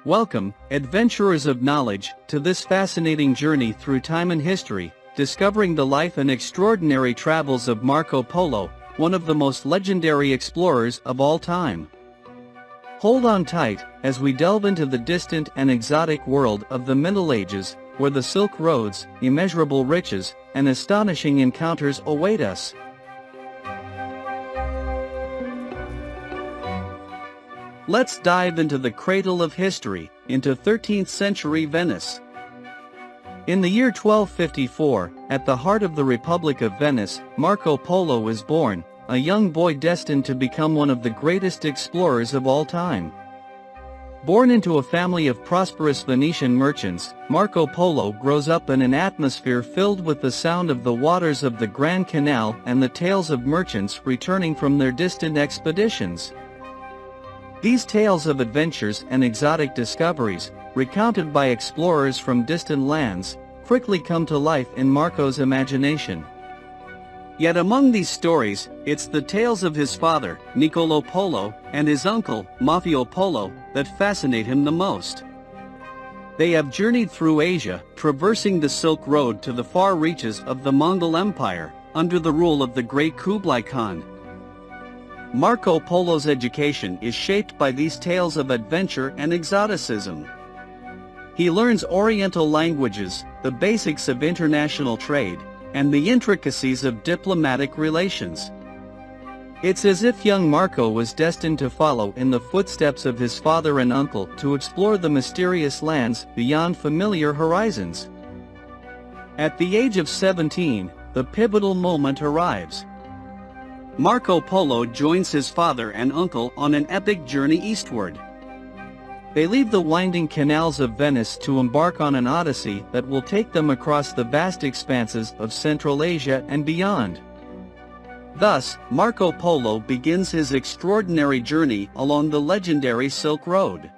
Welcome, adventurers of knowledge, to this fascinating journey through time and history, discovering the life and extraordinary travels of Marco Polo, one of the most legendary explorers of all time. Hold on tight, as we delve into the distant and exotic world of the Middle Ages, where the Silk Roads, immeasurable riches, and astonishing encounters await us. Let's dive into the cradle of history, into 13th century Venice. In the year 1254, at the heart of the Republic of Venice, Marco Polo was born, a young boy destined to become one of the greatest explorers of all time. Born into a family of prosperous Venetian merchants, Marco Polo grows up in an atmosphere filled with the sound of the waters of the Grand Canal and the tales of merchants returning from their distant expeditions. These tales of adventures and exotic discoveries, recounted by explorers from distant lands, quickly come to life in Marco's imagination. Yet among these stories, it's the tales of his father, Niccolo Polo, and his uncle, Marco Polo, that fascinate him the most. They have journeyed through Asia, traversing the Silk Road to the far reaches of the Mongol Empire, under the rule of the great Kublai Khan. Marco Polo's education is shaped by these tales of adventure and exoticism. He learns Oriental languages, the basics of international trade, and the intricacies of diplomatic relations. It's as if young Marco was destined to follow in the footsteps of his father and uncle to explore the mysterious lands beyond familiar horizons. At the age of 17, the pivotal moment arrives. Marco Polo joins his father and uncle on an epic journey eastward. They leave the winding canals of Venice to embark on an Odyssey that will take them across the vast expanses of Central Asia and beyond. Thus, Marco Polo begins his extraordinary journey along the legendary Silk Road.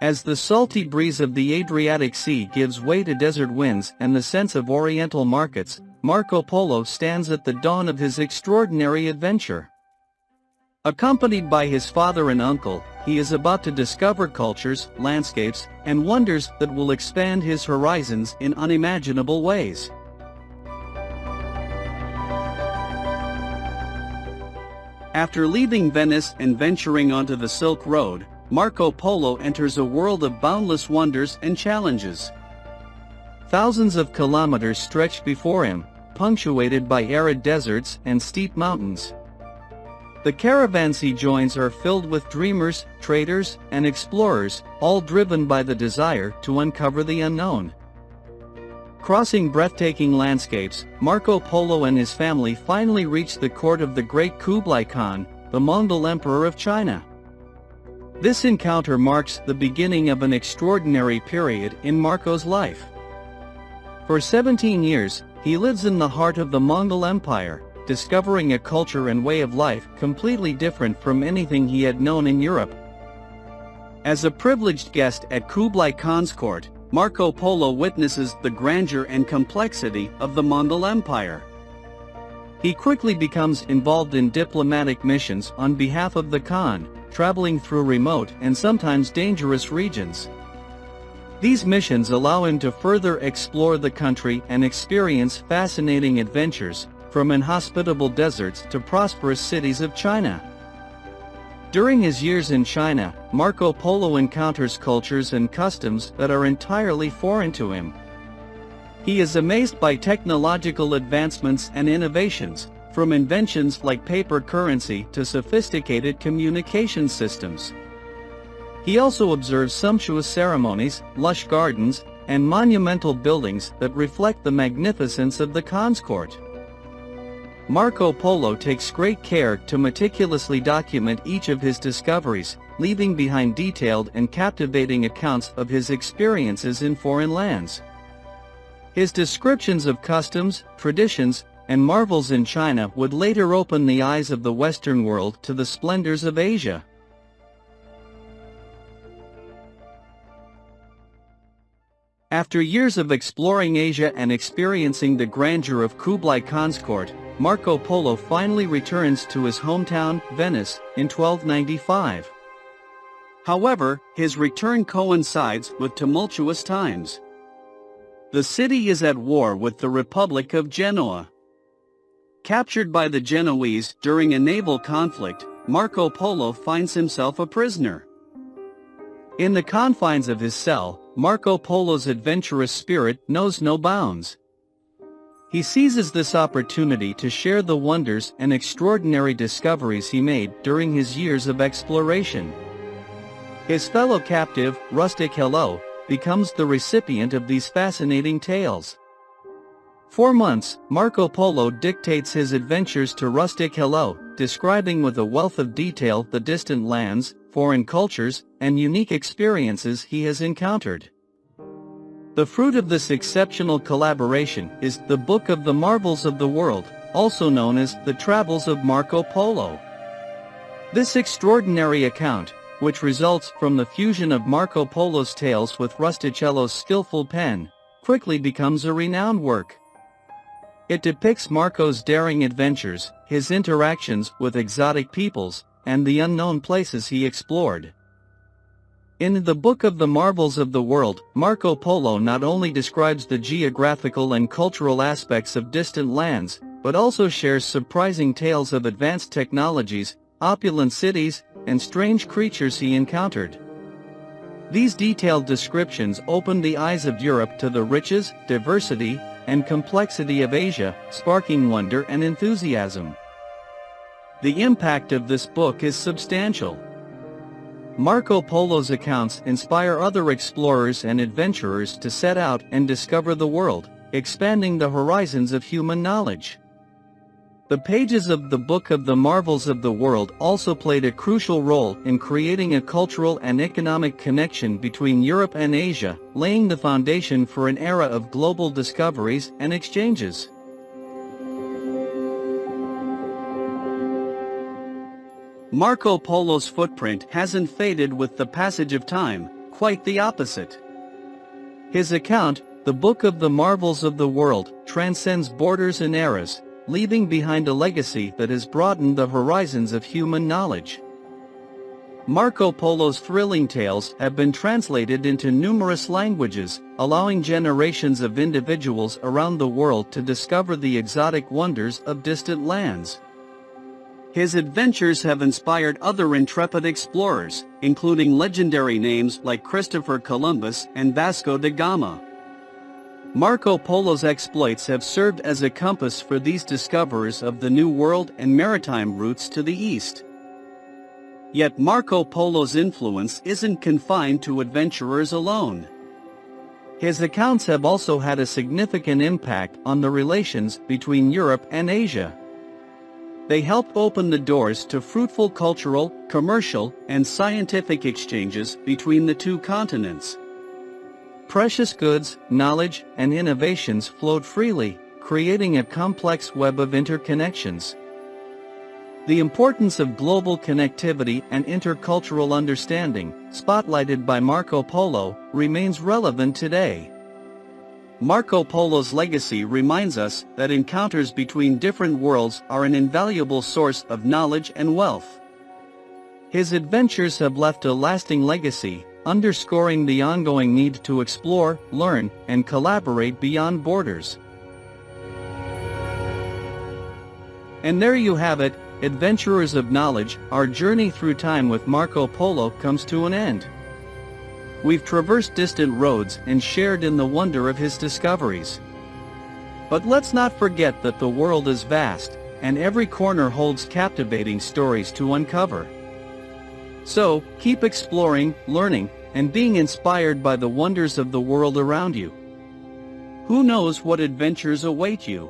As the salty breeze of the Adriatic Sea gives way to desert winds and the sense of Oriental markets, Marco Polo stands at the dawn of his extraordinary adventure. Accompanied by his father and uncle, he is about to discover cultures, landscapes, and wonders that will expand his horizons in unimaginable ways. After leaving Venice and venturing onto the Silk Road, Marco Polo enters a world of boundless wonders and challenges. Thousands of kilometers stretch before him, punctuated by arid deserts and steep mountains. The caravans he joins are filled with dreamers, traders, and explorers, all driven by the desire to uncover the unknown. Crossing breathtaking landscapes, Marco Polo and his family finally reach the court of the great Kublai Khan, the Mongol Emperor of China. This encounter marks the beginning of an extraordinary period in Marco's life. For 17 years, he lives in the heart of the Mongol Empire, discovering a culture and way of life completely different from anything he had known in Europe. As a privileged guest at Kublai Khan's court, Marco Polo witnesses the grandeur and complexity of the Mongol Empire. He quickly becomes involved in diplomatic missions on behalf of the Khan, traveling through remote and sometimes dangerous regions. These missions allow him to further explore the country and experience fascinating adventures, from inhospitable deserts to prosperous cities of China. During his years in China, Marco Polo encounters cultures and customs that are entirely foreign to him. He is amazed by technological advancements and innovations, from inventions like paper currency to sophisticated communication systems. He also observes sumptuous ceremonies, lush gardens, and monumental buildings that reflect the magnificence of the Khan's court. Marco Polo takes great care to meticulously document each of his discoveries, leaving behind detailed and captivating accounts of his experiences in foreign lands. His descriptions of customs, traditions, and marvels in China would later open the eyes of the Western world to the splendors of Asia. After years of exploring Asia and experiencing the grandeur of Kublai Khan's court, Marco Polo finally returns to his hometown, Venice, in 1295. However, his return coincides with tumultuous times. The city is at war with the Republic of Genoa. Captured by the Genoese during a naval conflict, Marco Polo finds himself a prisoner. In the confines of his cell, Marco Polo's adventurous spirit knows no bounds. He seizes this opportunity to share the wonders and extraordinary discoveries he made during his years of exploration. His fellow captive, Rustic Hello, becomes the recipient of these fascinating tales. For months, Marco Polo dictates his adventures to Rustic Hello, describing with a wealth of detail the distant lands, foreign cultures, and unique experiences he has encountered. The fruit of this exceptional collaboration is the Book of the Marvels of the World, also known as The Travels of Marco Polo. This extraordinary account, which results from the fusion of Marco Polo's tales with Rustichello's skillful pen, quickly becomes a renowned work. It depicts Marco's daring adventures, his interactions with exotic peoples, and the unknown places he explored. In the Book of the Marvels of the World, Marco Polo not only describes the geographical and cultural aspects of distant lands, but also shares surprising tales of advanced technologies, opulent cities, and strange creatures he encountered. These detailed descriptions opened the eyes of Europe to the riches, diversity, and complexity of Asia, sparking wonder and enthusiasm. The impact of this book is substantial. Marco Polo's accounts inspire other explorers and adventurers to set out and discover the world, expanding the horizons of human knowledge. The pages of the Book of the Marvels of the World also played a crucial role in creating a cultural and economic connection between Europe and Asia, laying the foundation for an era of global discoveries and exchanges. Marco Polo's footprint hasn't faded with the passage of time, quite the opposite. His account, the Book of the Marvels of the World, transcends borders and eras, leaving behind a legacy that has broadened the horizons of human knowledge. Marco Polo's thrilling tales have been translated into numerous languages, allowing generations of individuals around the world to discover the exotic wonders of distant lands. His adventures have inspired other intrepid explorers, including legendary names like Christopher Columbus and Vasco da Gama. Marco Polo's exploits have served as a compass for these discoverers of the New World and maritime routes to the East. Yet Marco Polo's influence isn't confined to adventurers alone. His accounts have also had a significant impact on the relations between Europe and Asia. They helped open the doors to fruitful cultural, commercial, and scientific exchanges between the two continents. Precious goods, knowledge, and innovations flowed freely, creating a complex web of interconnections. The importance of global connectivity and intercultural understanding, spotlighted by Marco Polo, remains relevant today. Marco Polo's legacy reminds us that encounters between different worlds are an invaluable source of knowledge and wealth. His adventures have left a lasting legacy, underscoring the ongoing need to explore, learn, and collaborate beyond borders. And there you have it, adventurers of knowledge, our journey through time with Marco Polo comes to an end. We've traversed distant roads and shared in the wonder of his discoveries. But let's not forget that the world is vast, and every corner holds captivating stories to uncover. So, keep exploring, learning, and being inspired by the wonders of the world around you. Who knows what adventures await you?